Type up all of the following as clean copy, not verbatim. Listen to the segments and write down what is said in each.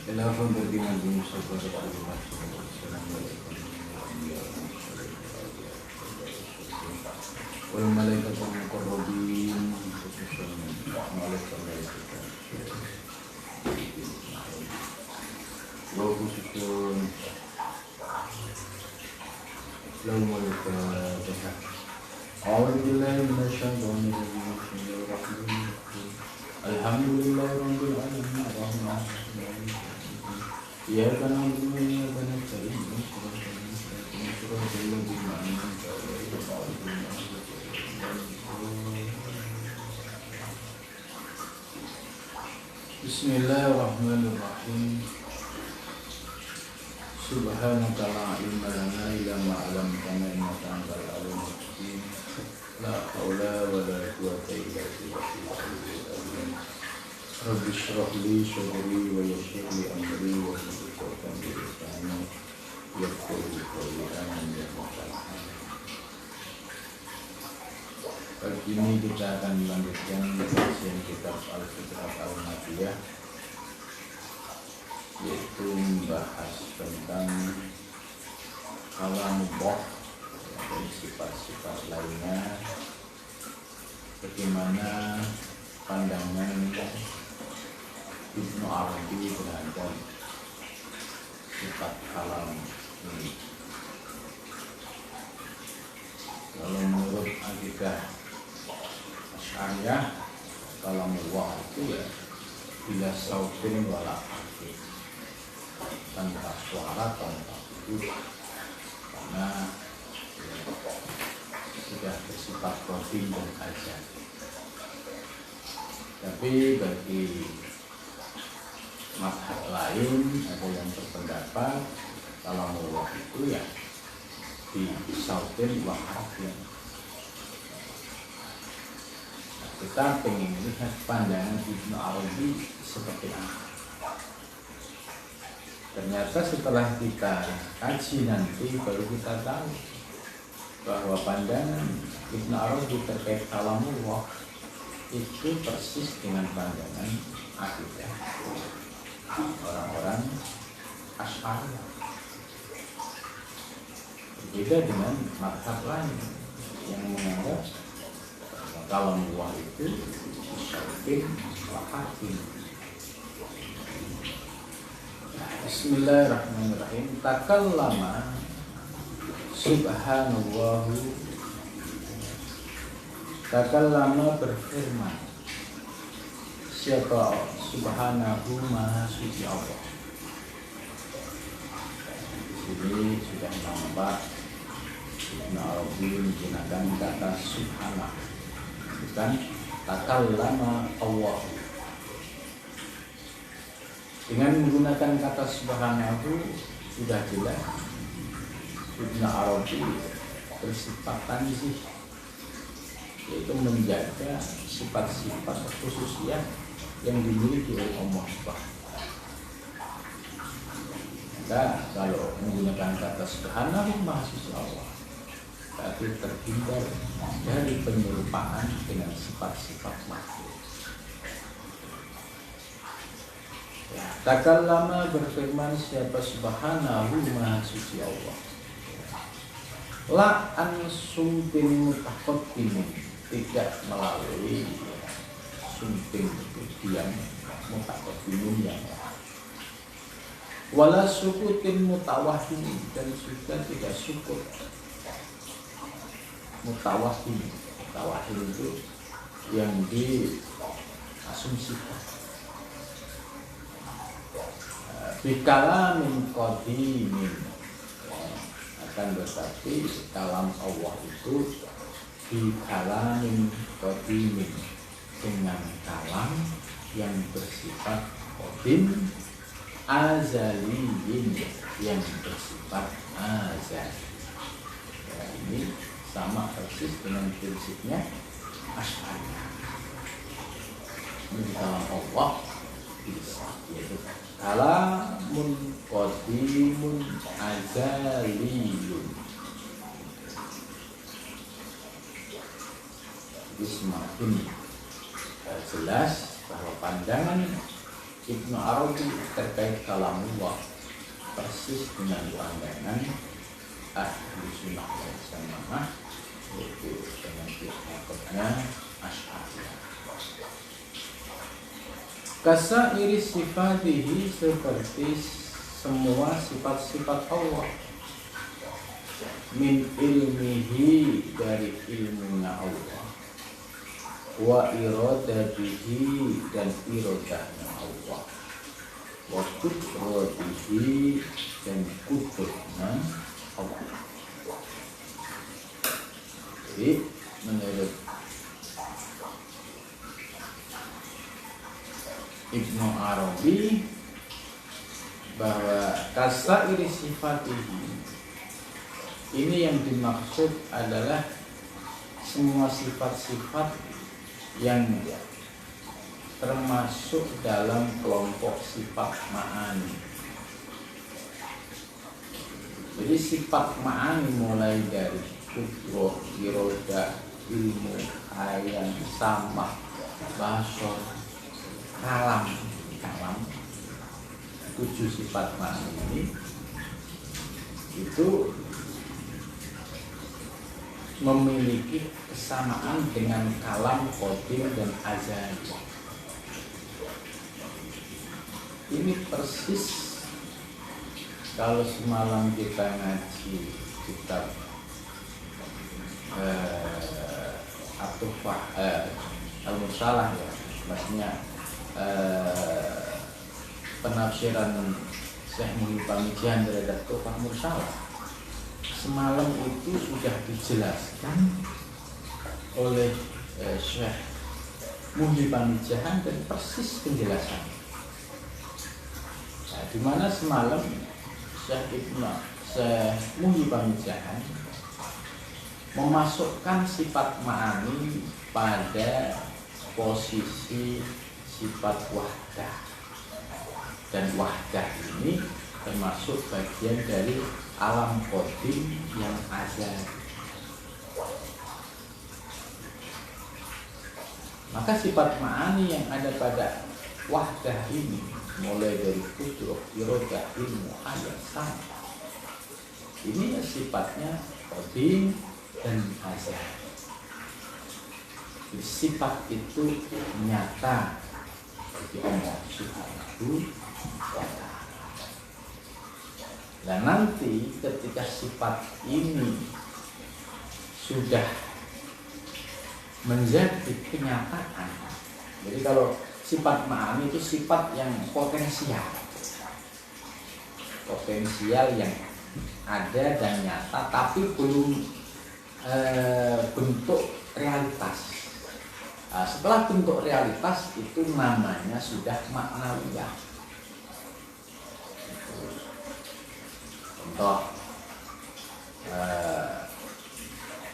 Khilafan bagi Nabi Musa pada kalimat Assalamualaikum wal malaikatul muqarrabin khususan malaikat wa khususun Assalamualaikum A'udzu billahi minasyaitonir rajim Bismillahirrahmanirrahim Alhamdulillahirabbil alamin arrahmanirrahim Iyyaka na'budu wa iyyaka nasta'in Ihdinas siratal ladzina an'amta 'alaihim Bismillahirrahmanirrahim Subhanaka la ilma lana illa ma 'allamtana innaka antal alimul hakim La haula wa la quwwata illa billah Rabbi shrah li sadri wa yassir li amri wa hlul 'uqdatam min lisani yafqahu qawli amin ya rabbal alamin. Pagi ini kita akan melanjutkan kajian kitab Al-Fitrah Al-Madiyah, yaitu membahas tentang kalamullah dan sifat-sifat lainnya, bagaimana pandangan Ibnu Arabi terhadap sifat kalam ini. Kalau menurut akidah Asy'ariyah, kalamullah itu ya bila sautin wala harfin, tanpa suara, tanpa huruf, karena sudah bersifat qadim dan azali. Tapi bagi mazhab lain ada yang berpendapat kalamullah itu ya di sautin wa harfin. Kita ingin melihat pandangan Ibnu Arabi seperti apa. Ternyata setelah kita kaji nanti baru kita tahu bahwa pandangan Ibnu Arabi terkait kalamullah itu persis dengan pandangan akidah orang-orang Asy'ariyah. Berbeda dengan mazhab lain yang menganggap kalamullah itu syai'in wa hakim. Bismillahirrahmanirrahim. Takallama subhanallahu, takallama berfirman siapa subhanahu maha suci Allah. Di sini sudah nampak Ibnu Arabi menggunakan kata subhanah, bukan takallama Allah. Dengan menggunakan kata subhanahu sudah jelas Ibnu Arabi bersifat tanzih, yaitu menjaga sifat-sifat khususiyah yang dimiliki oleh Allah Subhanahu. Maka kalau menggunakan kata subhanahu maha suci Allah, tapi terhindar dari penyerupaan dengan sifat-sifat makhluk. Ya, takallama berfirman siapa subhanahu maha suci Allah. La an sumpin mutaqaddimin, tidak melalui sumpin yang mutaqaddimin yang wala sukutin mutawahhim, dan juga tidak sukut mutawahhim. Mutawahhim itu yang diasumsikan. Bikalamin qadimin, akan tetapi kalam Allah itu bikalamin qadimin, dengan kalam yang bersifat qadim, azaliyin, yang bersifat azali. Ya, ini sama persis dengan prinsipnya Asy'ariyah. Ini kalam Allah bisa, yaitu kalamun qadimun azaliyun. Jadi semakin jelas bahwa pandangan Ibnu Arabi terkait kalamullah persis dengan pandangan ahli sunnah wal jamaah, yaitu dengan pendapat Asy'ariyah. Kasairi sifatihi, seperti semua sifat-sifat Allah, min ilmihi, dari ilmunya Allah, wa iradatihi, dan iradahnya Allah, wa qudratihi, dan kudratnya Allah. Jadi menurut Ibnu Arabi bahwa kasairi sifatihi ini yang dimaksud adalah semua sifat-sifat yang termasuk dalam kelompok sifat ma'ani. Jadi sifat ma'ani mulai dari kudroh, iroda, ilmu, hayang, samah, basor, kalam, 7 sifat ma'ani ini itu memiliki kesamaan dengan kalam, qadim, dan azali. Ini persis kalau semalam kita ngaji kitab At-Tuhfah Al-Mursalah, ya, maksudnya penafsiran Syekh Muhyiddin Pamijahan terhadap Tuhfah Mursalah. Semalam itu sudah dijelaskan oleh Syekh Muhyiddin Pamijahan dan persis penjelasan. Nah, di mana semalam Syekh Muhyiddin Pamijahan memasukkan sifat ma'ani pada posisi sifat wahdah, dan wahdah ini termasuk bagian dari alam qadim yang azali. Maka sifat ma'ani yang ada pada wahdah ini mulai dari qudrah, iradah, ilmu, hayat, samah, ini sifatnya qadim dan azali. Sifat itu nyata bagi Allah Subhanahu wa ta'ala. Dan nanti ketika sifat ini sudah menjadi kenyataan, jadi kalau sifat ma'ani itu sifat yang potensial yang ada dan nyata, tapi belum bentuk realitas. Nah, setelah bentuk realitas itu namanya sudah maknawiyah. Contoh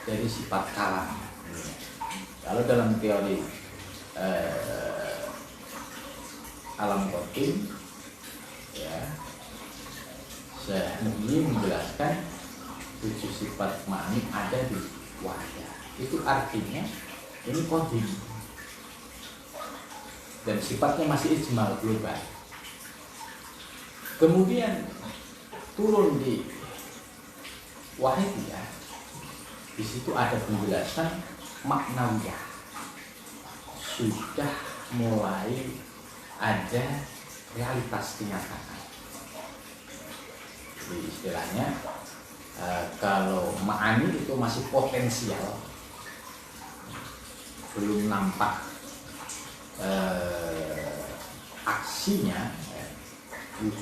dari sifat kalam. Kalau dalam teori alam qadim, ya, saya ingin menjelaskan 7 sifat ma'ani ada di wahdah. Itu artinya ini qadim dan sifatnya masih ijmal, global. Kemudian turun di wahidiyah, di situ ada penjelasan maknawiyah, sudah mulai ada realitas kenyataan. Jadi istilahnya kalau ma'ani itu masih potensial, belum nampak aksinya,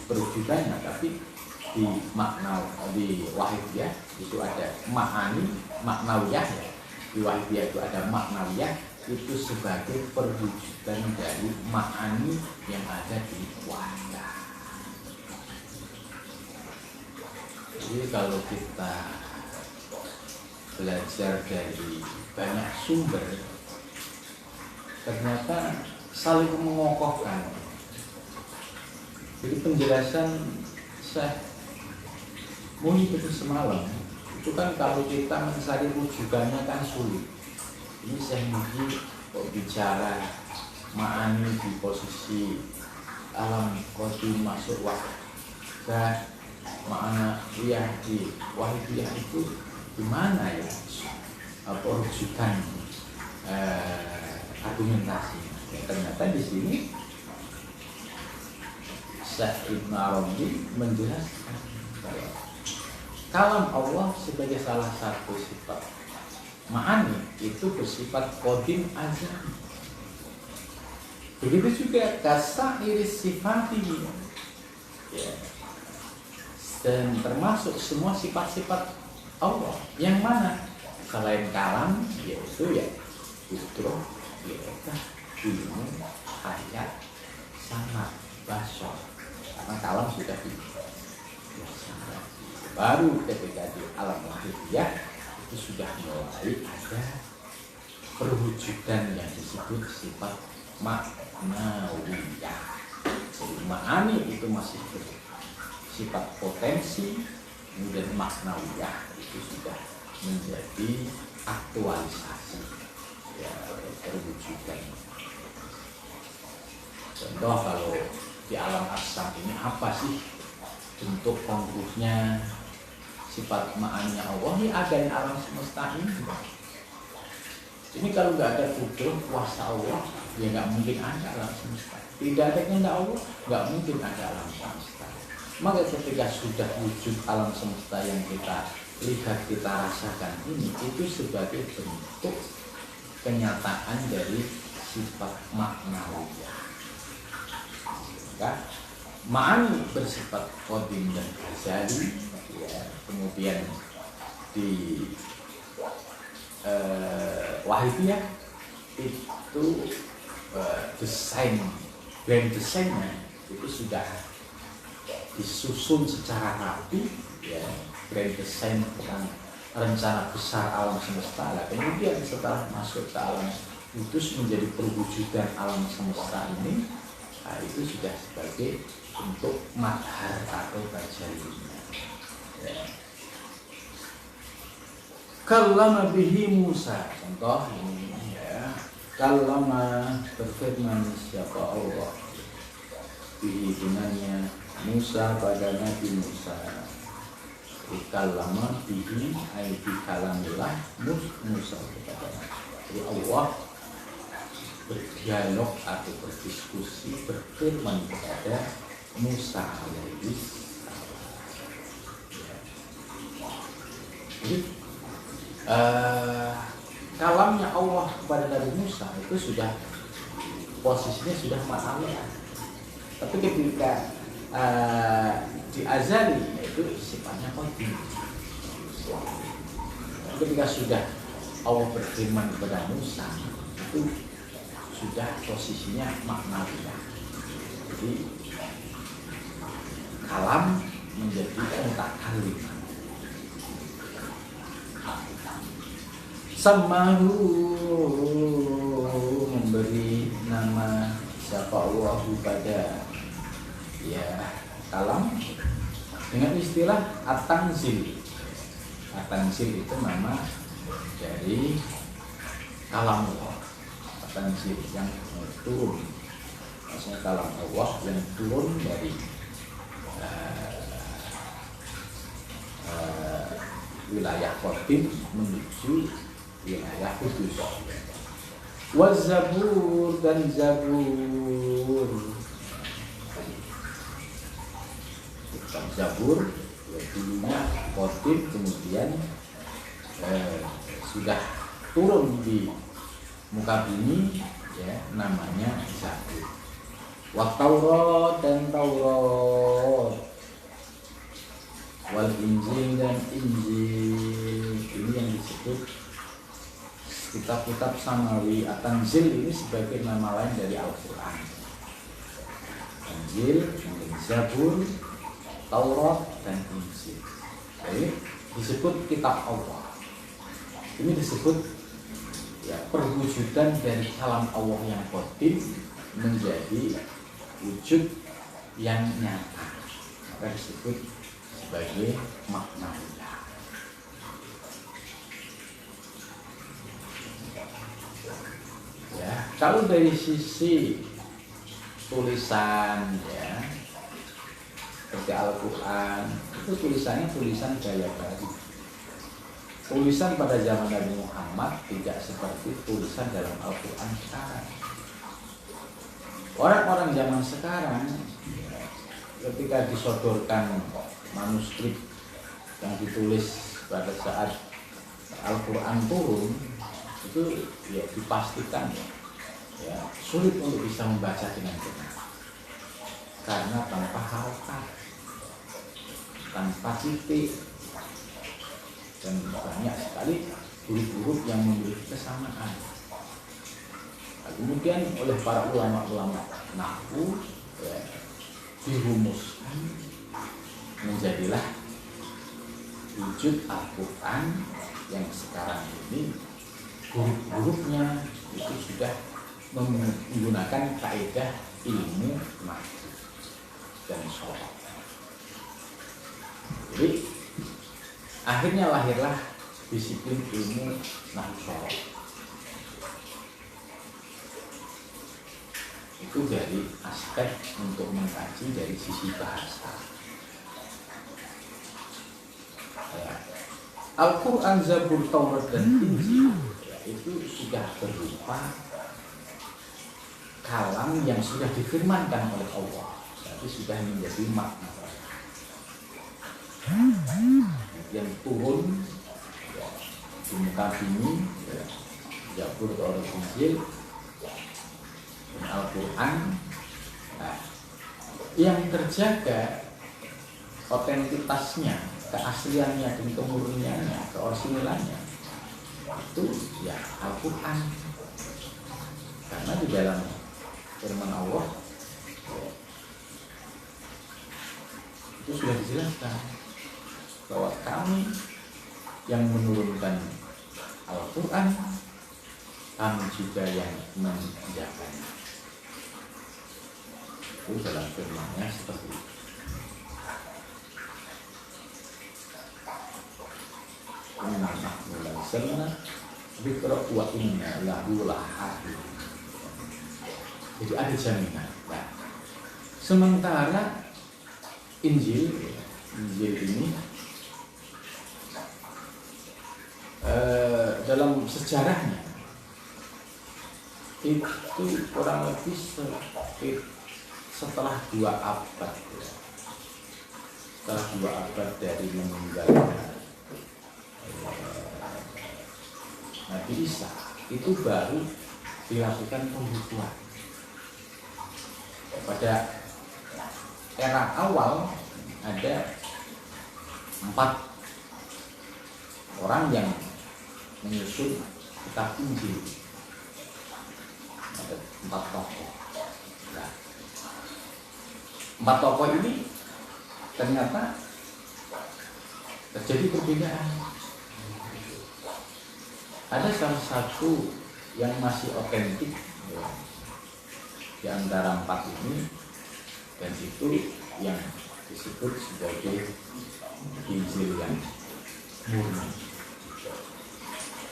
perwujudannya, tapi di makna, di wahidiyah itu ada ma'ani, maknawiyah, ya. Di wahidiyah itu ada maknawiyah, itu sebagai perwujudan dari ma'ani yang ada di wahdah. Jadi kalau kita belajar dari banyak sumber, ternyata saling mengokohkan. Jadi penjelasan Syekh Muhyiddin itu semalam itu kan kalau kita mencari rujukannya kan sulit. Ini Syekh Muhyiddin kok bicara ma'ani di posisi alam qadim masuk wahdah ma'nawiyah di wahidiyah itu gimana ya? Apa rujukan argumentasi? Ya, ternyata di sini Syekh Ibnu Arabi menjelaskan bahwa kalam Allah sebagai salah satu sifat ma'ani itu bersifat qadim azali. Begitu juga kasairis sifati, ya. Dan termasuk semua sifat-sifat Allah yang mana selain kalam, yaitu ya kudrah, irodah, ilmu, hayat, sama basar. Karena kalam sudah dilaksanakan. Baru ketika di alam wahidiyah itu sudah mulai ada perwujudan yang disebut sifat ma'nawiyah. Jadi ma'ani itu masih bersifat potensi, kemudian ma'nawiyah itu sudah menjadi aktualisasi, ya, perwujudan. Contoh kalau di alam asam ini apa sih bentuk konkretnya sifat ma'aninya Allah? Ini ada di alam semesta ini. Ini kalau nggak ada kudrah kuasa Allah, ya nggak mungkin ada alam semesta. Tidak ada kehendak Allah, nggak mungkin ada alam semesta. Maka ketika sudah wujud alam semesta yang kita lihat, kita rasakan ini, itu sebagai bentuk kenyataan dari sifat ma'nawiyah. Maka ma'ani bersifat qadim dan azali, ya, kemudian di wahidiyah itu grand desainnya itu sudah disusun secara rapi, ya, grand desain tentang rencana besar alam semesta. Nah, kemudian setelah masuk ke alam kudus menjadi perwujudan alam semesta ini, nah, itu sudah sebagai bentuk madhar atau tajallinya, ya. Kallama bihi Musa, contoh ini, ya. Kallama berfirman siapa Allah bihi dengannya Musa pada Nabi Musa. Kallama bihi ay bi kalamillah Musa kepada Nabi. Jadi Allah berdialog atau berdiskusi, berfirman kepada Musa alaihi salam. Jadi kalamnya Allah kepada Nabi Musa itu sudah posisinya sudah ma'nawiyah. Tapi ketika di azali itu sifatnya qadim. Ketika sudah Allah berfirman kepada Musa itu sudah posisinya ma'nawiyah. Jadi kalam menjadi mutakallim. Samahu memberi nama siapa Allah pada, ya, kalam dengan istilah at-tanzil. At-tanzil itu nama dari kalam Allah. At-tanzil yang turun, maksudnya kalam Allah yang turun dari wilayah qadim menuju wilayah kudus. Wazabur dan zabur. Zabur ya, dulunya qadim kemudian sudah turun di muka bumi, ya, namanya Zabur. Wa Taurat dan Taurat. Wal Injil dan Injil. Ini yang disebut kitab-kitab samawi. At-Tanzil ini sebagai nama lain dari Al-Quran. Injil, Zabur, Taurat dan Injil. Jadi disebut kitab Allah. Ini disebut, ya, perwujudan dari kalam Allah yang qadim menjadi wujud yang nyata. Maka disebut sebagai ma'nawiyah. Ya, kalau dari sisi tulisan ya seperti Al-Quran itu tulisannya tulisan gaya baru. Tulisan pada zaman Nabi Muhammad tidak seperti tulisan dalam Al-Quran sekarang. Orang-orang zaman sekarang ya, ketika disodorkan manuskrip yang ditulis pada saat Al-Quran turun itu ya dipastikan ya sulit untuk bisa membaca dengan benar karena tanpa harokat, tanpa titik, dan banyak sekali huruf-huruf yang memiliki kesamaan. Nah, kemudian oleh para ulama-ulama nahwu ya, dirumuskan menjadilah wujud Al-Quran yang sekarang ini huruf-hurufnya itu sudah menggunakan kaidah ilmu nahwu dan sorof. Jadi akhirnya lahirlah disiplin ilmu nahwu sorof. Itu dari aspek untuk mengkaji dari sisi bahasa. Ya. Al-Quran, Zabur, Taurat, dan Injil ya, itu sudah berupa kalam yang sudah difirmankan oleh Allah. Jadi sudah menjadi makna yang turun ya, di muka bumi ya, Zabur, Taurat, Injil, dan Al-Quran. Nah, yang terjaga otentitasnya, keasliannya dan kemurniannya, keorisiniliannya itu ya Al-Quran. Karena di dalam firman Allah ya, itu sudah dijelaskan bahwa kami yang menurunkan Al-Quran, kami juga yang menjaganya. Itu dalam firman-Nya seperti itu. Inna nahnu nazzalna dzikra wa inna lahu lahafidz. Jadi ada jaminan. Nah, sementara Injil ini dalam sejarahnya itu kurang lebih setelah 2 abad ya. Setelah 2 abad dari meninggalnya Nabi Isa itu baru dilakukan pembukuan. Pada era awal ada 4 orang yang menyusun kitab Injil. Ada 4 tokoh. Nah, 4 tokoh ini ternyata terjadi perbedaan. Ada salah satu yang masih otentik ya, di antara 4 ini, dan itu yang disebut sebagai Injil yang murni,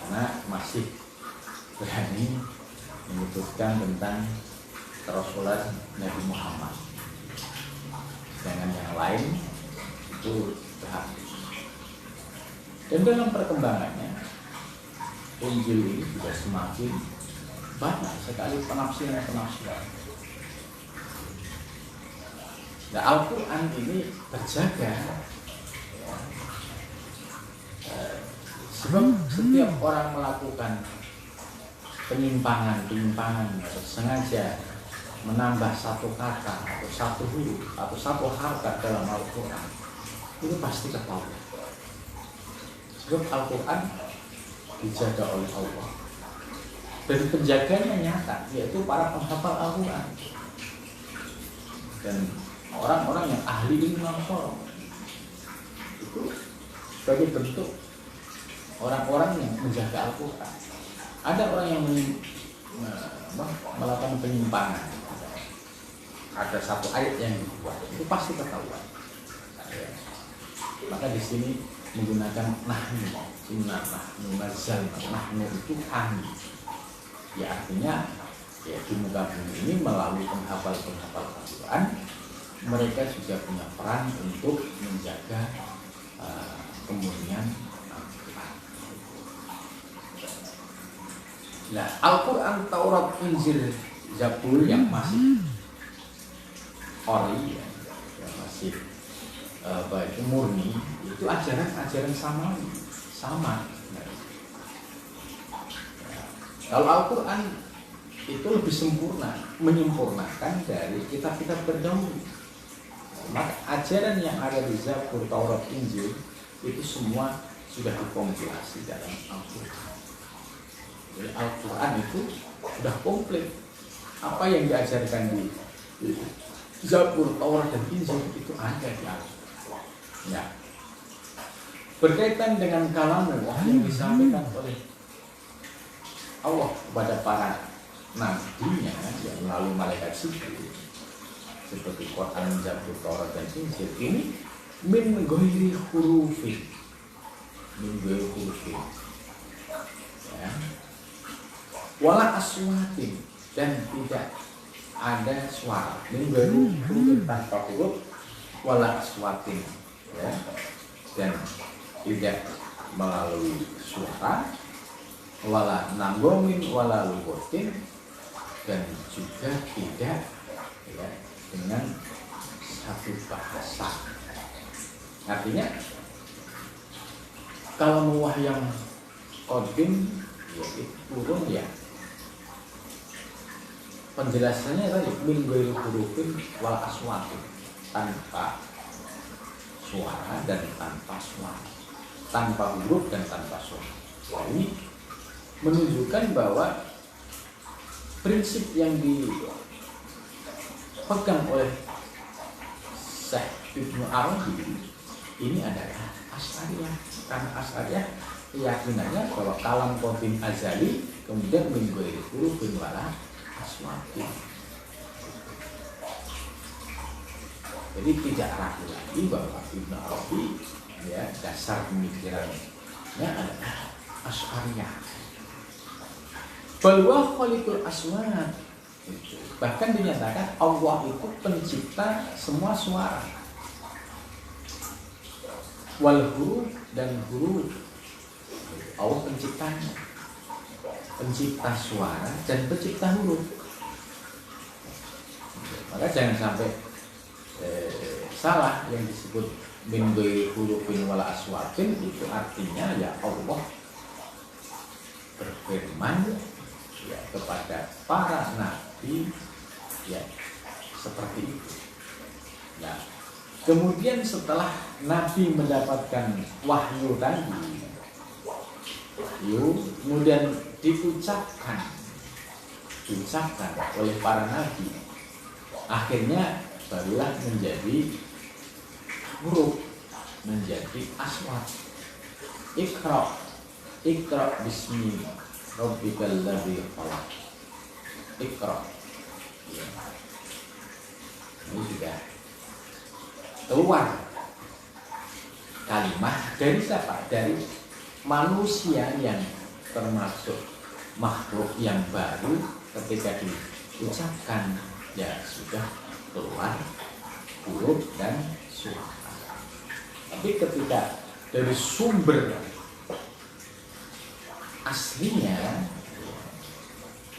karena masih berani menyebutkan tentang kerasulan Nabi Muhammad. Dengan yang lain itu berhapus. Dan dalam perkembangannya Injil ini juga semakin banyak sekali penafsiran. Nah, Al-Quran ini terjaga sebab setiap orang melakukan penyimpangan atau sengaja menambah satu kata atau satu huruf atau satu harokat dalam Al-Quran itu pasti ketahuan. Sebab Al-Quran dijaga oleh Allah dan penjaganya nyata, yaitu para penghafal Al-Quran dan orang-orang yang ahli ilmu nahwu itu sebagai bentuk orang-orang yang menjaga Al-Quran. Ada orang yang melakukan penyimpangan, ada satu ayat yang dibuat, itu pasti ketahuan. Maka di sini menggunakan nahnu, inna nahnu nazzalna, nahnu itu kami. Ya artinya ya di muka bumi ini melalui penghafal-penghafal Al-Quran, mereka juga punya peran untuk menjaga kemurnian Al-Quran. Nah, Al-Quran, Taurat, Injil, Zabur yang masih ori, yang masih baik murni, itu ajaran-ajaran sama. Kalau Al-Quran itu lebih sempurna, menyempurnakan dari kitab-kitab terdahulu. Maka ajaran yang ada di Zabur, Taurat, Injil itu semua sudah dikompilasi dalam Al-Quran. Jadi Al-Quran itu sudah komplit. Apa yang diajarkan di Zabur, Taurat, dan Injil itu ada di Al-Quran. Ya. Berkaitan dengan kalamullah yang disampaikan oleh Allah kepada para nabinya yang melalui malaikat Jibril, seperti Quran, Zabur, Taurat, dan Injil, ini min ghairi hurufin, ya. Wala aswatin, dan tidak ada suara, min ghairi hurufin, tanpa huruf, wala aswatin, ya. Dan tidak melalui suara, wala nanggomin, wala lugotin, dan juga tidak, ya, dengan satu bahasa. Artinya kalau yang kodim, ya itu turun, ya penjelasannya tadi min ghairi hurufin wal aswatin, tanpa suara dan tanpa suara, tanpa huruf dan tanpa suara. Ini menunjukkan bahwa prinsip yang dipegang oleh Syekh Ibnu Arabi ini adalah Asy'ariyah. Karena Asy'ariyah keyakinannya bahwa kalam qadim azali, kemudian min ghairi hurufin wala aswatin. Jadi tidak ragu lagi bahwa Ibnu Arabi, ya, dasar pemikirannya adalah Asy'ariyah. Bahwa khaliqul aswat, bahkan dinyatakan Allah itu pencipta semua suara. Wal huruf, dan huruf, Allah penciptanya, pencipta suara dan pencipta huruf. Maka jangan sampai salah yang disebut min ghairi hurufin wala aswatin, itu artinya ya Allah berfirman, ya, kepada para nabi, ya, seperti itu. Nah, kemudian setelah nabi mendapatkan wahyu tadi, kemudian diucapkan oleh para nabi, akhirnya barulah menjadi huruf, menjadi aswat. Iqra bismi rabbikal ladzi khalaq. Iqra. Ya. Ini sudah keluar kalimat dari siapa? Dari manusia yang termasuk makhluk yang baru, ketika diucapkan, ya sudah keluar huruf dan suara. Tapi ketika dari sumber aslinya,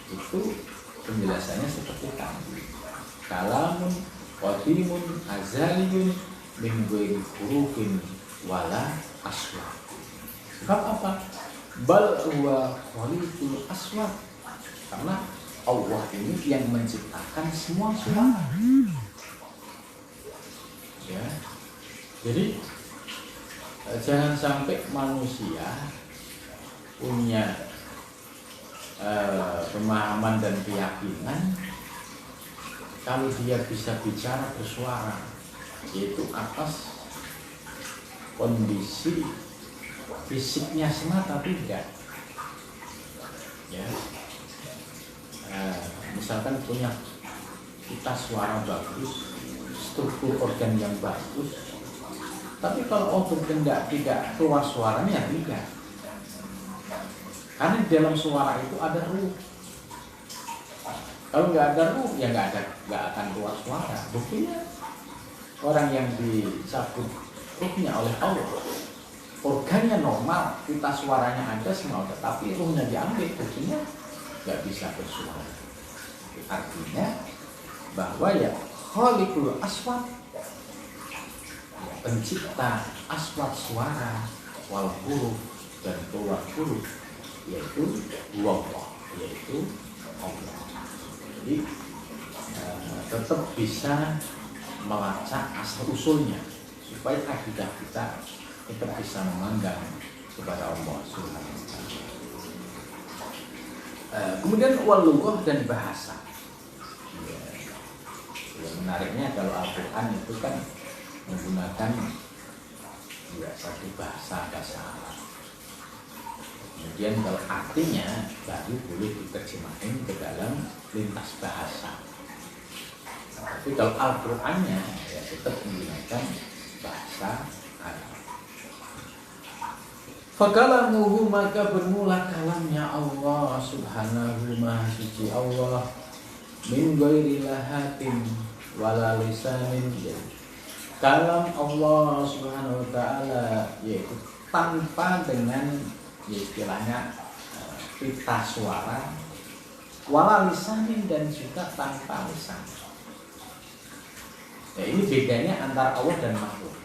itu penjelasannya seperti tadi, kalamun qadimun azaliyun min ghairi hurufin wala aswat. Sebab apa? Bal huwa khaliqul aswat, karena Allah ini yang menciptakan semua suara. Ya. Jadi jangan sampai manusia punya pemahaman dan keyakinan kalau dia bisa bicara bersuara, yaitu atas kondisi fisiknya semata, tidak. Ya, misalkan punya kita suara bagus, struktur organ yang bagus, tapi kalau organ tidak keluar suaranya, tidak. Karena di dalam suara itu ada ruh. Kalau nggak ada ruh, ya nggak akan keluar suara. Buktinya orang yang dicabut ruhnya oleh Allah, organnya normal, pita suaranya ada semua, tetapi ruhnya diambil, buktinya nggak bisa bersuara. Artinya bahwa ya khaliqul aswat, pencipta aswat suara, wal huruf dan keluar huruf, yaitu Allah, yaitu Allah. Jadi tetap bisa melacak asal usulnya supaya akidah kita tetap bisa memandang kepada Allah Subhanahu wa Ta'ala. Kemudian wal-lughah dan bahasa. Yang menariknya kalau Al-Quran itu kan menggunakan satu bahasa Arab. Kemudian kalau artinya baru boleh diterjemahkan ke dalam lintas bahasa. Tapi kalau Al-Qurannya ya tetap menggunakan bahasa Arab. Fakalamuhu, maka bermula kalamnya Allah Subhanahu Maha Suci Allah, min ghairi lahatin wala lisanin. Kalam Allah Subhanahu wa Ta'ala yaitu tanpa dengan istilahnya pita suara, wala lisanin, dan juga tanpa lisan. Ya, ini bedanya antara Allah dan makhluk.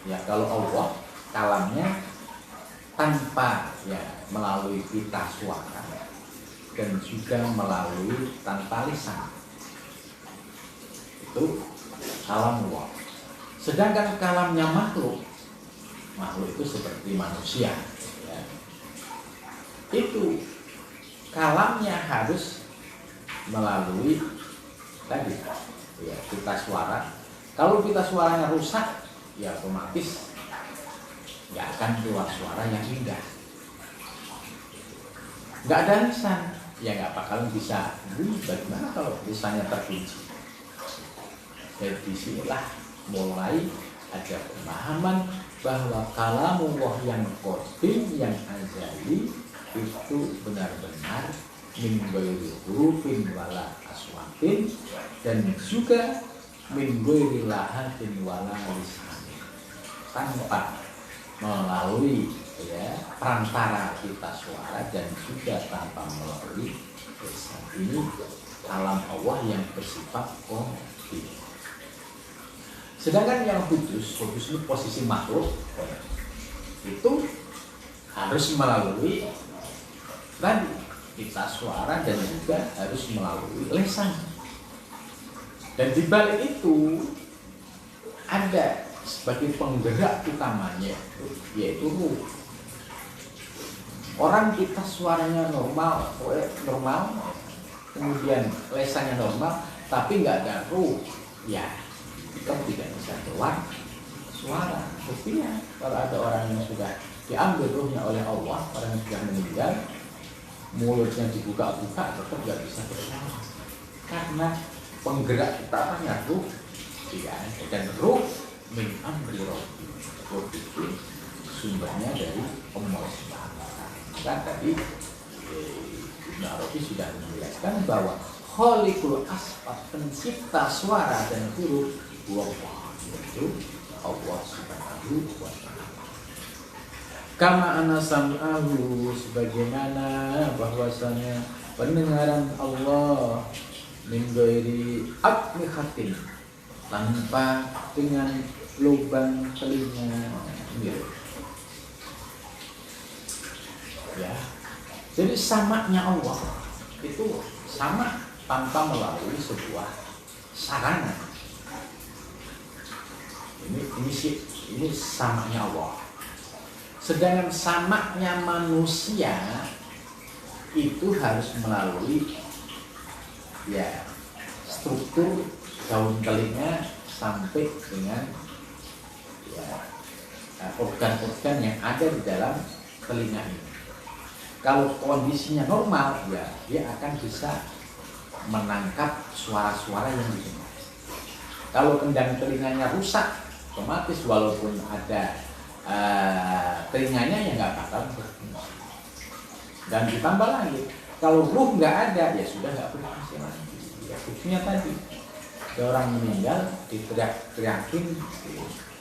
Ya, kalau Allah kalamnya tanpa melalui pita suara dan juga melalui tanpa lisan. Itu kalam Allah. Sedangkan kalamnya makhluk itu seperti manusia. Ya. Itu kalamnya harus melalui tadi pita suara. Kalau pita suaranya rusak, ya otomatis nggak akan keluar suara yang indah. Nggak ada lisan, ya nggak bakalan bisa. Bagaimana kalau lisannya terkunci? Dari disinilah mulai ada pemahaman bahwa kalamullah yang qadim, yang azali, itu benar-benar min ghairi hurufin wala aswatin, dan juga min ghairi lahatin wala lisanin, tanpa melalui perantara pita suara dan juga tanpa melalui lisan. Ini kalam Allah yang bersifat qadim. Sedangkan yang kudus ini posisi makhluk, itu harus melalui tadi pita suara dan juga harus melalui lisan. Dan di balik itu ada sebagai penggerak utamanya, yaitu ruh. Orang pita suaranya normal, kemudian lisannya normal, tapi nggak ada ruh, ya kita tidak bisa keluar suara. Buktinya kalau ada orang yang sudah diambil ruhnya oleh Allah, orang yang sudah meninggal, mulutnya dibuka-buka tetap nggak bisa bersuara karena penggerak utamanya ruh. Dan ruh min amri rabbi, ruh itu sumbernya dari Allah Subhanahu wa Ta'ala. Kan tadi Ibnu Arabi sudah menjelaskan bahwa khaliqul asfat, pencipta suara dan huruf, yaitu Allah Subhanahu wa Ta'ala. Kama ana sam'ahu, sebagaimana bahwasanya pendengaran Allah min ghairi akmihatin, tanpa dengan lubang telinga. Ya. Jadi samanya Allah itu sama tanpa melalui sebuah sarana. Ini samanya Allah. Sedangkan samanya manusia itu harus melalui struktur daun telinga sampai dengan organ-organ yang ada di dalam telinga ini. Kalau kondisinya normal, dia akan bisa menangkap suara-suara yang didengar. Kalau kendang telinganya rusak, otomatis walaupun ada telinganya nggak bakal berfungsi. Dan ditambah lagi, Kalau ruh nggak ada, ya sudah nggak berfungsi lagi. Ya, fungsinya tadi, ada orang meninggal diteriak-teriakin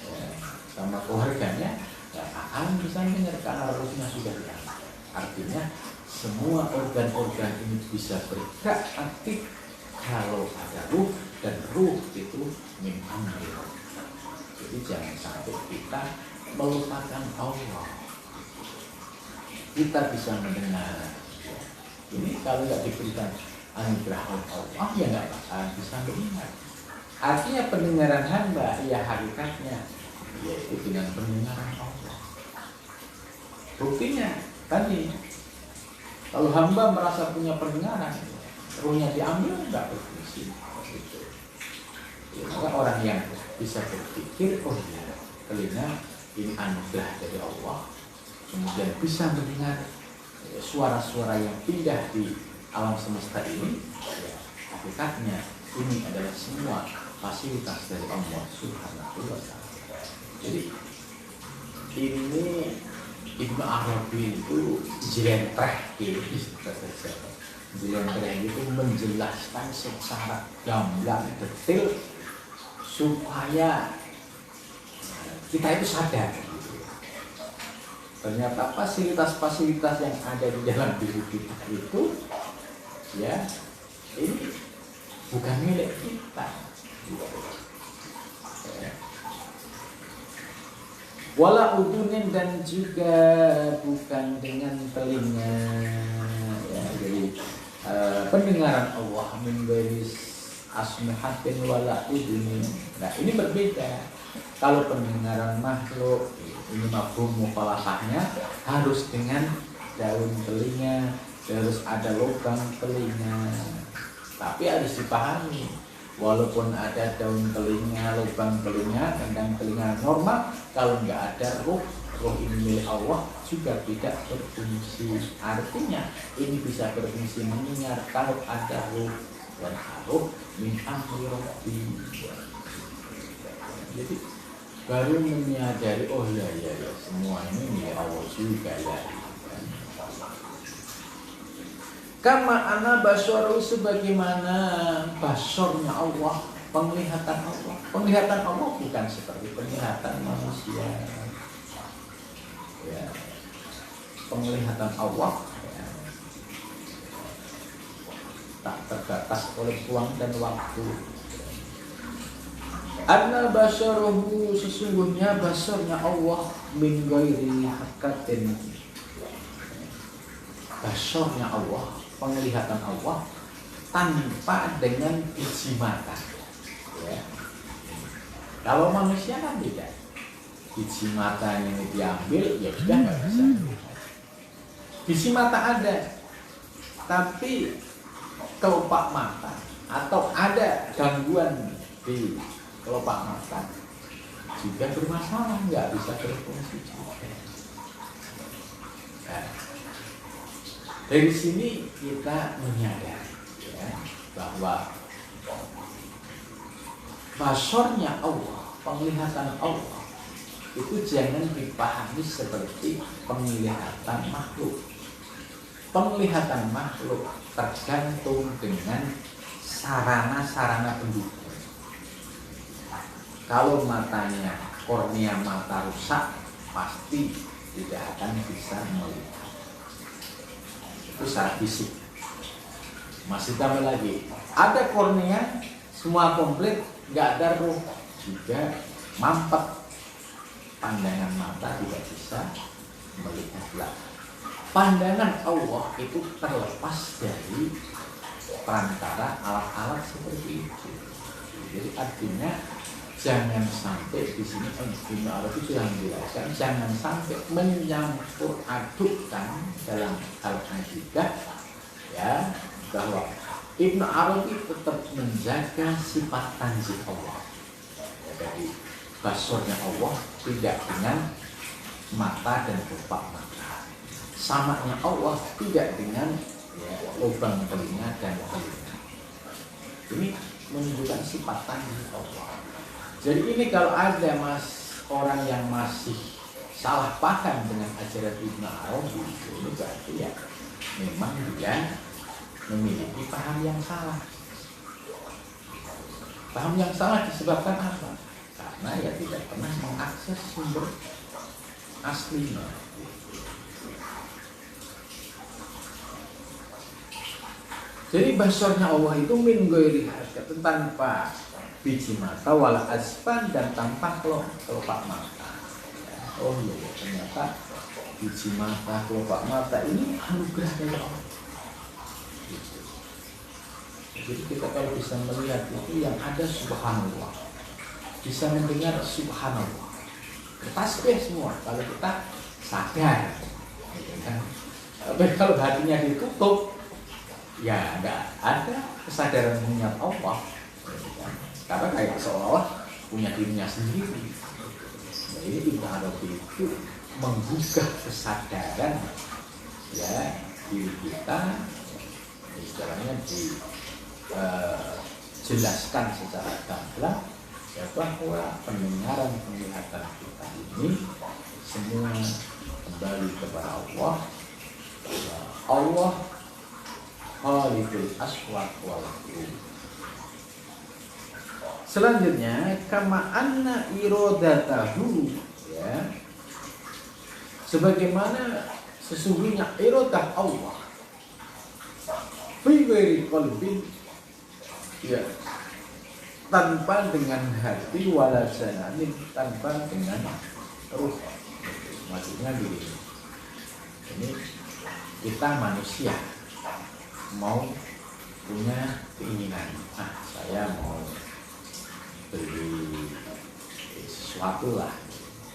ya, sama keluarganya, nggak akan bisa dengar karena ruhnya sudah hilang. Artinya semua organ-organ ini bisa bergerak aktif kalau ada ruh, dan ruh itu min amrillah. Jadi jangan sampai kita melupakan Allah. Kita bisa mendengar. Ini kalau nggak diberikan anugerah Allah, ya nggak bakal bisa mendengar. Artinya pendengaran hamba, ya hakikatnya, yaitu dengan pendengaran Allah. Buktinya tadi, kalau hamba merasa punya pendengaran, ruhnya diambil nggak berfungsi. Ya, maka orang yang bisa berpikir, oh ya, telinga ini anugerah dari Allah, kemudian bisa mendengar suara-suara yang indah di alam semesta ini, ya, hakikatnya ini adalah semua fasilitas dari Allah Subhanahu wa Ta'ala. Jadi ini Ibnu Arabi itu jelentreh gitu, jelentreh itu menjelaskan secara gamblang detail supaya kita itu sadar. Ternyata fasilitas-fasilitas yang ada di dalam diri kita itu, ya, ini bukan milik kita. Ya. Wala udunin, dan juga bukan dengan telinga. Ya, jadi pendengaran Allah min ghairi asmihatin wala udunin. Nah, ini berbeda. Kalau pendengaran makhluk, ini mafhum mukhalafahnya harus dengan daun telinga, harus ada lubang telinga. Tapi harus dipahami, walaupun ada daun telinga, lubang telinga, kandang telinga normal, kalau nggak ada ruh ini milik Allah juga tidak berfungsi. Artinya ini bisa berfungsi mendengar kalau ada ruh, dan ruh min amri rabbi. Jadi baru menyadari, oh ya semua ini milik Allah juga ya. Kama ana basyaru, sebagaimana basyarnya Allah, penglihatan Allah. Penglihatan Allah bukan seperti penglihatan manusia. Ya. Penglihatan Allah, ya, tak terbatas oleh ruang dan waktu. Anna basyaruhu, sesungguhnya basarnya Allah min ghairi hakatin. Basarnya Allah, penglihatan Allah tanpa dengan biji mata. Ya. Kalau manusia kan beda. Biji matanya ini diambil, ya sudah nggak bisa. Biji mata ada, tapi kelopak mata atau ada gangguan di kelopak mata juga bermasalah, nggak bisa berfungsi juga. Nah, dari sini kita menyadari, ya, bahwa basornya Allah, penglihatan Allah itu jangan dipahami seperti penglihatan makhluk. Penglihatan makhluk tergantung dengan sarana-sarana pendukung. Kalau matanya, kornea mata rusak, pasti tidak akan bisa melihat. Itu secara fisik. Masih tambah lagi, ada kornea, semua komplit, nggak ada ruh, juga mampet. Pandangan mata tidak bisa melihatlah. Pandangan Allah itu terlepas dari perantara alat-alat seperti itu. Jadi artinya jangan sampai di sini Ibnu Arabi sudah menjelaskan, jangan sampai mencampur adukkan dalam hal akidah, ya, bahwa Ibnu Arabi tetap menjaga sifat tanzih Allah. Ya, jadi basornya Allah tidak dengan mata dan kelopak mata. Samanya Allah tidak dengan, ya, lubang telinga dan telinga. Ini menunjukkan sifat tanzih Allah. Jadi ini kalau ada orang yang masih salah paham dengan ajaran Ibnu Arabi, ini berarti ya memang dia memiliki paham yang salah. Paham yang salah disebabkan apa? Karena ya tidak pernah mengakses sumber aslinya. Jadi basornya Allah itu min ghairi harkat, tanpa biji mata wala aspan dan tanpa kelopak mata. Oh iya, ternyata biji mata, kelopak mata ini anugerah dari Allah. Jadi kita kalau bisa melihat itu yang ada subhanallah, bisa mendengar subhanallah, tasbih semua kalau kita sadar, gitu kan. Tapi kalau hatinya ditutup, ya ada kesadaran mengingat Allah, gitu kan. Karena kayak seolah-olah punya dirinya sendiri. Jadi Ibnu Arabi itu menggugah kesadaran ya diri kita, istilahnya jelaskan secara gamblang ya bahwa pendengaran penglihatan kita ini semua kembali kepada Allah. Allah Khalidul Aswad wal Qulub. Selanjutnya kama anna irodatahu, ya, sebagaimana sesungguhnya iradah Allah fi ghairi qalbin, ya, tanpa dengan hati wala jananin, tanpa dengan ruh. Maksudnya begini, ini kita manusia mau punya keinginan, saya mau beli sesuatu lah,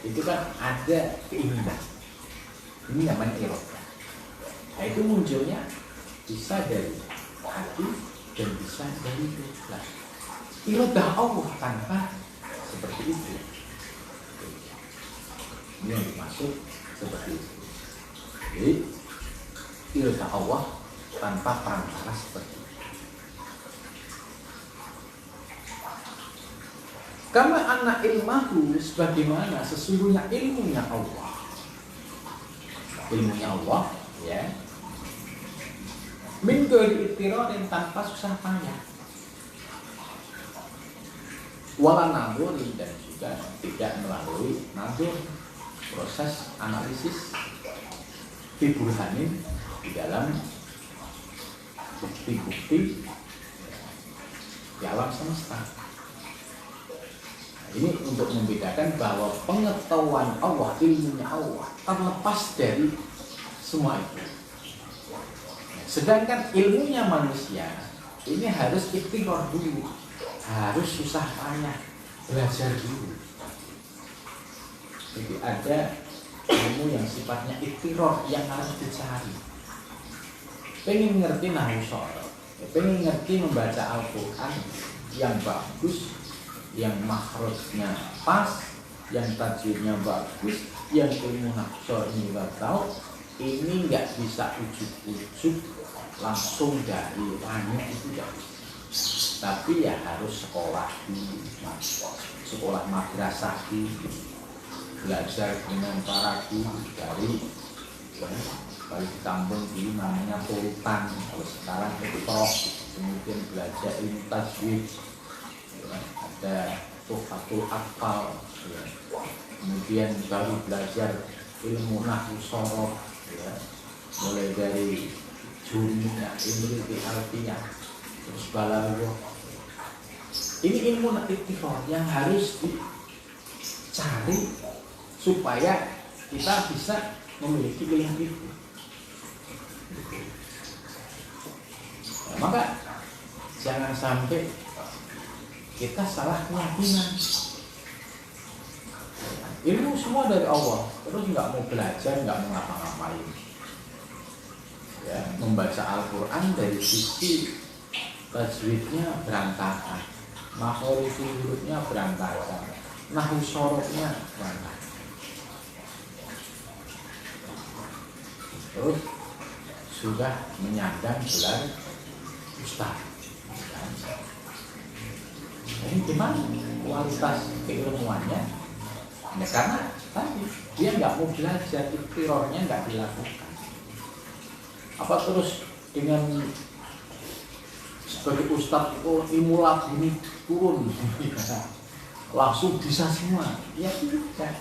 itu kan ada keinginan, ini namanya iradah. Nah itu munculnya bisa dari hati dan bisa dari ruh. Iradah Allah tanpa seperti itu, ini yang dimaksud seperti itu. Jadi iradah Allah tanpa perantara seperti itu. Kama anna ilmahu, sebagaimana sesungguhnya ilmunya Allah. Ilmunya Allah, ya, min ghairi ittiradin, tanpa susah payah, wala nadhuri, dan juga tidak melalui nadhur, proses analisis fiburhanin, di dalam bukti-bukti di alam semesta. Ini untuk membedakan bahwa pengetahuan Allah, ilmunya Allah terlepas dari semua itu. Sedangkan ilmunya manusia ini harus ikhtiar dulu, harus susah payah, belajar dulu. Jadi ada ilmu yang sifatnya ikhtiar yang harus dicari. Pengen ngerti nahwu sharaf, pengen ngerti membaca Al-Quran yang bagus, yang makhrajnya pas, yang tajwidnya bagus, yang ilmu nahwu ini nggak tahu, ini nggak bisa ujuk-ujuk langsung dari langit, itu nggak bisa. Tapi ya harus sekolah dulu, sekolah madrasah dulu, belajar dengan para guru dari di kampung dulu namanya sultan, kalau sekarang itu kemudian belajar ilmu tajwid, ada tuhfatul atfal, ya. Kemudian baru belajar ilmu nahwu sharaf, ya. Mulai dari jumlah, imri, alfiyah, terus balaghah. Ini ilmu ikhtiar yang harus dicari supaya kita bisa memiliki ilmu itu. Nah, maka jangan sampai kita salah keyakinan. Ilmu semua dari Allah, terus nggak mau belajar, nggak mau ngapa-ngapain. Ya, membaca Al-Quran dari sisi tajwidnya berantakan, makhraj hurufnya berantakan, nahwu sharafnya berantakan. Terus sudah menyandang gelar ustaz. Ini gimana kualitas keilmuannya? Ya karena tadi dia nggak mau belajar, ikhtiarnya nggak dilakukan. Apa terus dengan sebagai ustadz itu ilmu laduni turun langsung bisa semua. Ya tidak.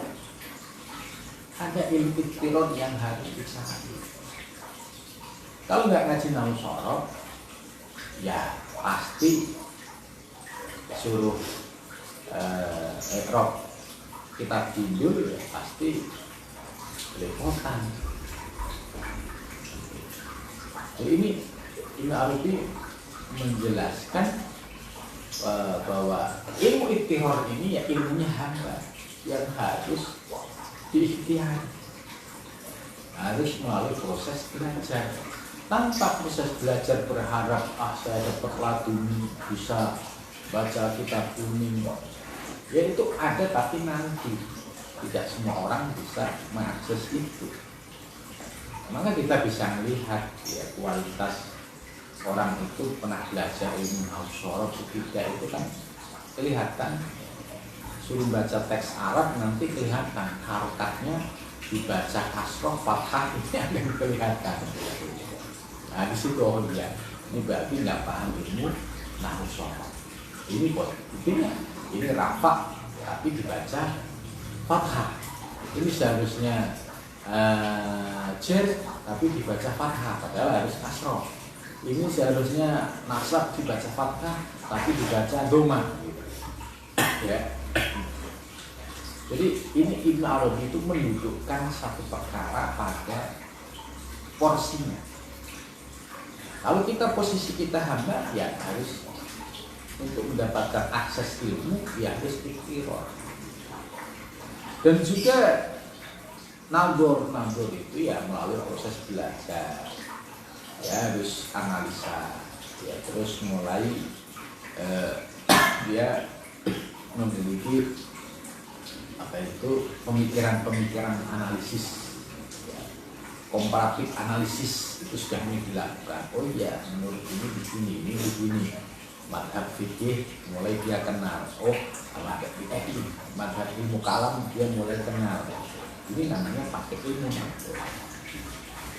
Ada ilmu iktiror yang harus dicari. Kalau nggak ngaji nahwu sorof, ya pasti suruh i'rab kitab judul ya pasti belepotan. Jadi ini Ibnu Arabi menjelaskan bahwa ilmu iktihar ini ya ilmunya hamba yang harus diikhtiar, harus melalui proses belajar. Tanpa proses belajar berharap saya dapat laduni bisa baca kitab kuning, ya itu ada tapi nanti tidak semua orang bisa mengakses itu. Maka kita bisa melihat ya kualitas orang itu pernah belajar ilmu nahwu sorof tidak itu kan kelihatan. Suruh baca teks Arab nanti kelihatan harokatnya dibaca kasroh fathah ini ada yang kelihatan. Nah di situ oh ya ini berarti nggak paham ilmu nahwu sorof. Ini buktinya ini rafa tapi dibaca fathah. Ini seharusnya jer tapi dibaca fathah padahal harus kasroh. Ini seharusnya nasab dibaca fathah tapi dibaca doma gitu. Ya. Jadi ini Ibnu Arabi itu mendudukkan satu perkara pada porsinya. Kalau kita posisi kita hamba ya harus untuk mendapatkan akses ilmu ya harus ikhtiror. Dan juga nadzor itu ya melalui proses belajar. Ya harus analisa ya terus mulai dia memiliki apa itu pemikiran analisis ya, komparatif analisis itu sudah dilakukan. Oh ya menurut ini begini madhab fikih mulai dia kenal. Oh madhab fikih madhab ilmu kalam dia mulai kenal. Ini namanya pakai ilmu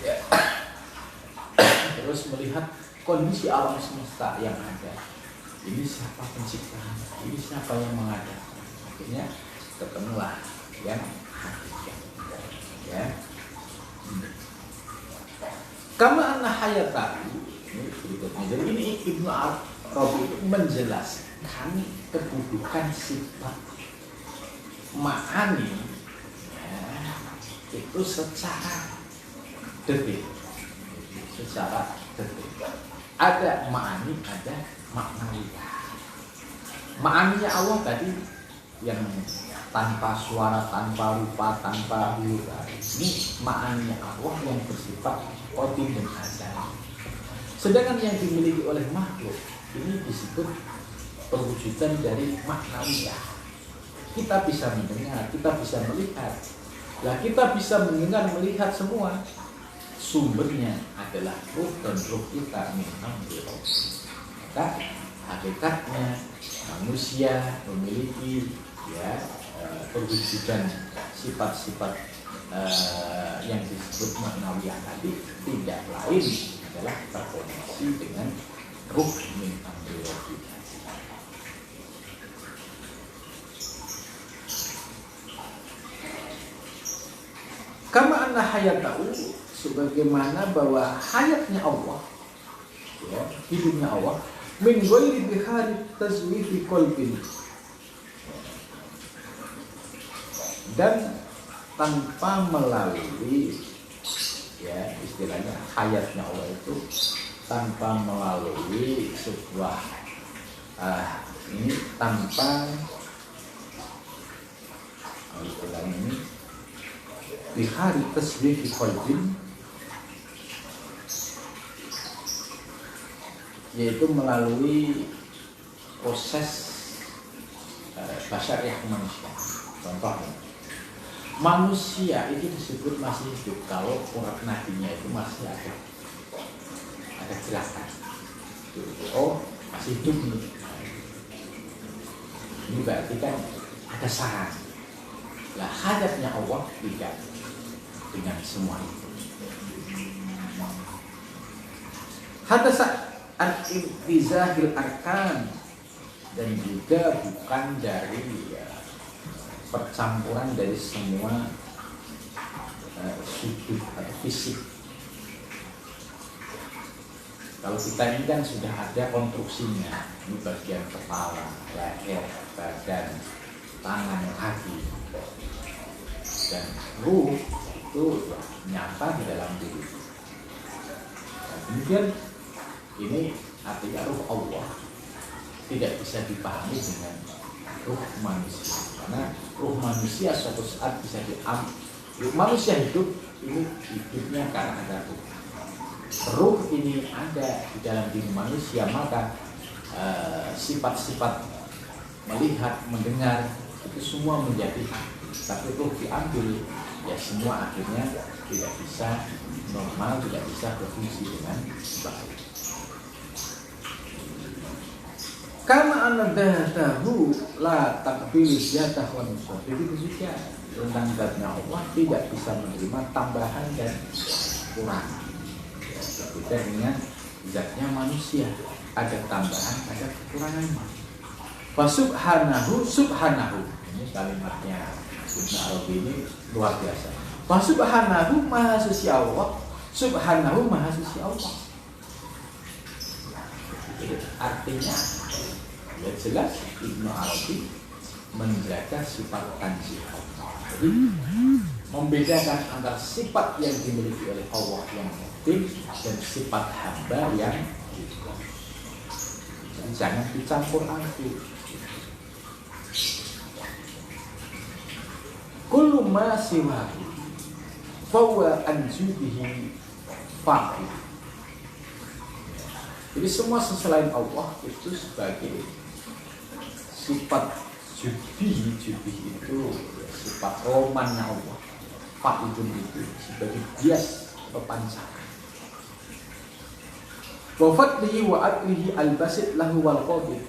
ya. Terus melihat kondisi alam semesta yang ada. Ini siapa penciptanya? Ini siapa yang mengadakan? Akhirnya ketemulah yang hakikat. Ya. Kama anna hayatahu ini berikutnya. Jadi ini Ibnu Arabi itu menjelaskan kedudukan sifat ma'ani ya, itu secara detik. Ada ma'ani, ada maknawiyah. Ma'aninya Allah tadi yang tanpa suara, tanpa rupa, tanpa hura. Ini ma'aninya Allah yang bersifat qadim dan azali. Sedangkan yang dimiliki oleh makhluk ini disebut perwujudan dari maknawiyah. Kita bisa mendengar, kita bisa melihat. Lah kita bisa mendengar, melihat semua. Sumbernya adalah ruh dan ruh kita memang roh. Maka hakikatnya manusia memiliki ya perwujudan sifat-sifat yang disebut maknawiyah tadi tidak lain adalah terkoneksi dengan ruh min amri rabbika. Kama anna hayatahu, sebagaimana bahwa hayatnya Allah ya, hidupnya Allah min ghairi bihari tazwifi qalbin, dan tanpa melalui ya istilahnya hayatnya Allah itu tanpa melalui sebuah ini tanpa istilahnya ini bihari tazwifi qalbin, yaitu melalui proses basyariah manusia. Contohnya manusia itu disebut masih hidup kalau urat nadinya itu masih ada gerakan. Oh masih hidup nih. Ini berarti kan ada saraf. Lah hadatnya Allah tidak dengan semua itu. Hadasa an-ibtizahil arkan, dan juga bukan dari percampuran dari semua sudut atau fisik. Kalau kita ini kan sudah ada konstruksinya, ini bagian kepala, leher, badan, tangan, kaki, dan ruh itu nyata di dalam diri. Dan kemudian ini artinya ruh Allah tidak bisa dipahami dengan ruh manusia, karena ruh manusia suatu saat bisa diambil. Manusia hidup ini hidupnya karena ada ruh. Ruh ini ada di dalam diri manusia, maka sifat-sifat melihat, mendengar itu semua menjadi hak. Tapi ruh diambil, ya semua akhirnya tidak bisa normal, tidak bisa berfungsi dengan baik. Karena anadahu la takbil ziyadah wa nusrah. Begitu juga tentang zatnya Allah tidak bisa menerima tambahan dan kurangan. Berbeda dengan zatnya manusia, ada tambahan, ada kekurangannya. Subhanahu, ini kalimatnya Ibnu Arabi ini luar biasa. Subhanahu maha suci Allah, subhanahu maha suci Allah. Artinya ya jelas Ibnu Arabi menjaga sifat tanzih Allah. Jadi membedakan antara sifat yang dimiliki oleh Allah yang mutin dan sifat hamba yang jadi jangan dicampur aduk. Kullu ma siwahu fahuwa anjubihi fa'il. Jadi semua selain Allah itu sebagai sifat jubi itu sifat romannya Allah. Fa'idun itu sebagai bias atau pancaran. Wa fadlihi wa adlihi al-basit lahu wal qadir.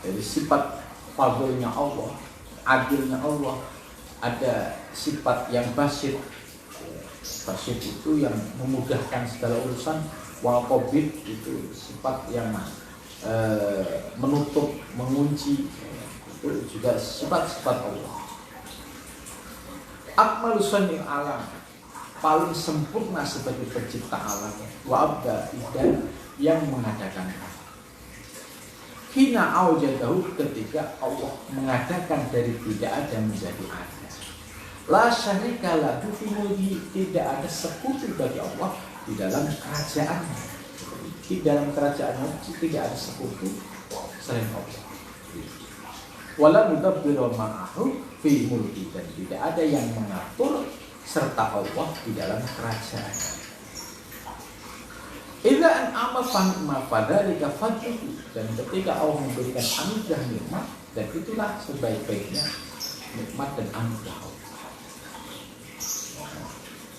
Jadi sifat fadlnya Allah, adilnya Allah, ada sifat yang basit. Basit itu yang memudahkan segala urusan. Wal qadir itu sifat yang menutup, mengunci. Itu juga sifat-sifat Allah. Akmalu sunni alam, paling sempurna sebagai pencipta alam, wa abda, dan yang mengadakan. Hina aujadahu, ketika Allah mengadakan dari tidak ada menjadi ada. La syarika lahu fi mulki, tidak ada sekutu bagi Allah di dalam kerajaannya. Di dalam kerajaannya tidak ada sekutu selain Allah. Wala mudabbiru ma'ahu fi mulki, dan tidak ada yang mengatur serta Allah di dalam kerajaan. Idza an'ama fa'ma fadzalika fadluhu, dan ketika Allah memberikan anugerah nikmat, dan itulah sebaik-baiknya nikmat dan anugerah Allah.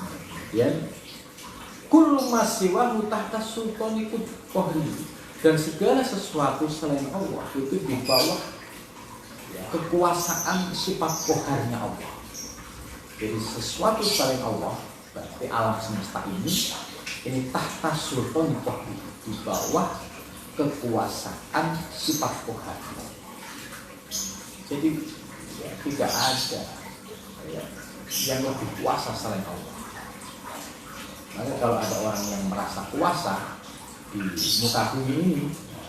Kemudian kullu ma siwahu tahta sultani qahri, dan segala sesuatu selain Allah itu di bawah kekuasaan sifat qaharnya Allah. Jadi sesuatu selain Allah, berarti alam semesta ini tahta sultan qahri, di bawah kekuasaan sifat qahar. Jadi ya, tidak ada yang lebih kuasa selain Allah. Maka kalau ada orang yang merasa kuasa di muka bumi ini,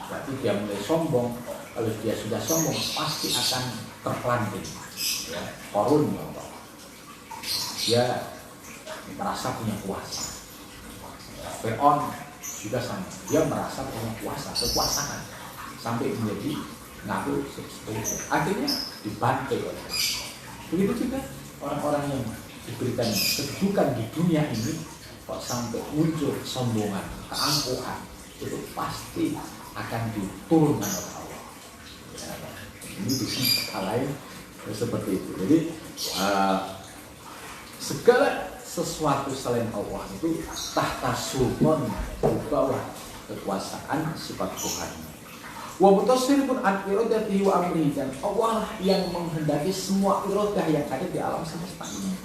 berarti dia mulai sombong. Kalau dia sudah sombong, pasti akan terpelanting. Ya, korun, dia merasa punya kuasa. Fir'aun juga sama, dia merasa punya kuasa, kekuasaan, sampai menjadi ngaku seperti. Akhirnya dibantai oleh. Begitu juga orang-orang yang diberikan kedudukan di dunia ini, kok sampai muncul kesombongan, keangkuhan, itu pasti akan diturunkan oleh Allah. Ini bisa hal lain seperti itu. Jadi segala sesuatu selain Allah itu tahta sultan, di bawah kekuasaan sifat Tuhan. Wa mutasirrifun an iradatihi wa amrihi, dan Allah yang menghendaki semua iradah yang ada di alam semesta ini.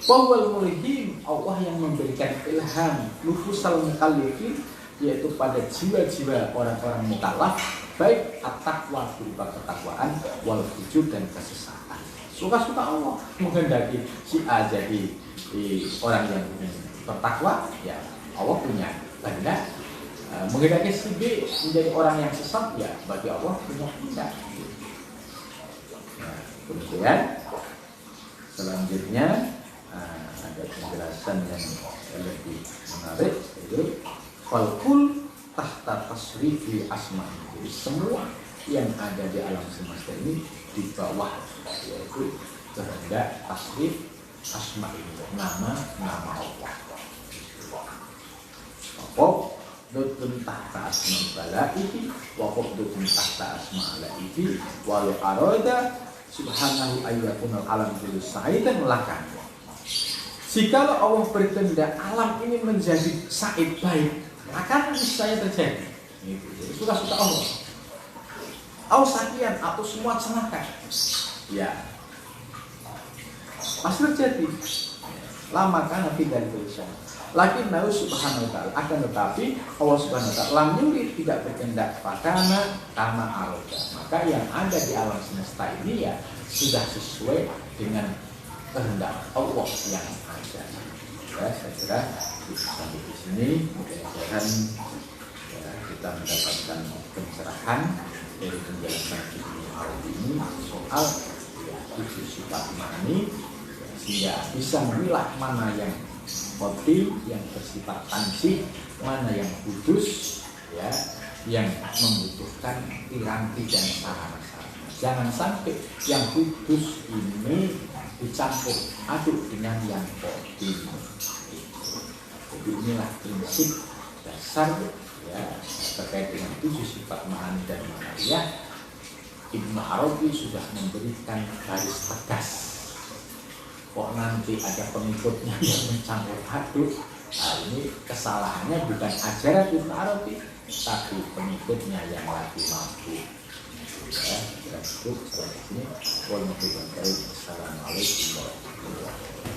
Wa huwal mulhim, Allah yang memberikan ilham nufusal mukallifin yaitu pada jiwa-jiwa orang-orang mukallaf, baik at-taqwa berupa ketakwaan, wal fujur dan kesesatan. Suka-suka Allah menghendaki si A jadi orang yang bertakwa, ya Allah punya kehendak. Menghendaki si B menjadi orang yang sesat, ya bagi Allah punya kehendak. Nah, kemudian selanjutnya ada penjelasan yang lebih menarik, yaitu falkul tahta tasrifi asma. Jadi semua yang ada di alam semesta ini di bawah, yaitu kehendak tasrif asma ini, nama Allah. Waqaf dutun tahta asma balaihi, waqaf dutun tahta asma alaihi, wal arada subhanahu ayyakunal alam dulu sa'idan lakan. Jikalau Allah berkehendak alam ini menjadi sa'id baik, akan niscaya terjadi. Gitu. Jadi suka-suka Allah. Sakian atau semua celaka, ya pasti terjadi. Lama kan nabi dari tulisan. Lakin nahu subhanahu wa ta'ala, akan tetapi Allah subhanahu wa ta'ala lam yurid, tidak berkehendak fakana kama arada. Maka yang ada di alam semesta ini ya sudah sesuai dengan kehendak Allah yang ada. Ya, saya kira sampai di sini mudah-mudahan ya, kita mendapatkan pencerahan dari penjelasan Ibnu Arabi ini soal ya, 7 sifat ma'ani, ya, sehingga bisa memilah mana yang batil, yang bersifat tansih, mana yang kudus, ya, yang membutuhkan piranti dan sarana-sarana. Jangan sampai yang kudus ini dicampur aduk dengan yang batil. Jadi inilah prinsip dasar ya terkait dengan 7 sifat ma'ani dan ma'nawiyah. Ibnu Arabi sudah memberikan garis tegas. Kok nanti ada pengikutnya yang mencampur aduk? Nah, ini kesalahannya bukan ajaran Ibnu Arabi, tapi pengikutnya yang lagi mampu. Ya, kira-kira sampai sini. Wassalamualaikum warahmatullahi wabarakatuh.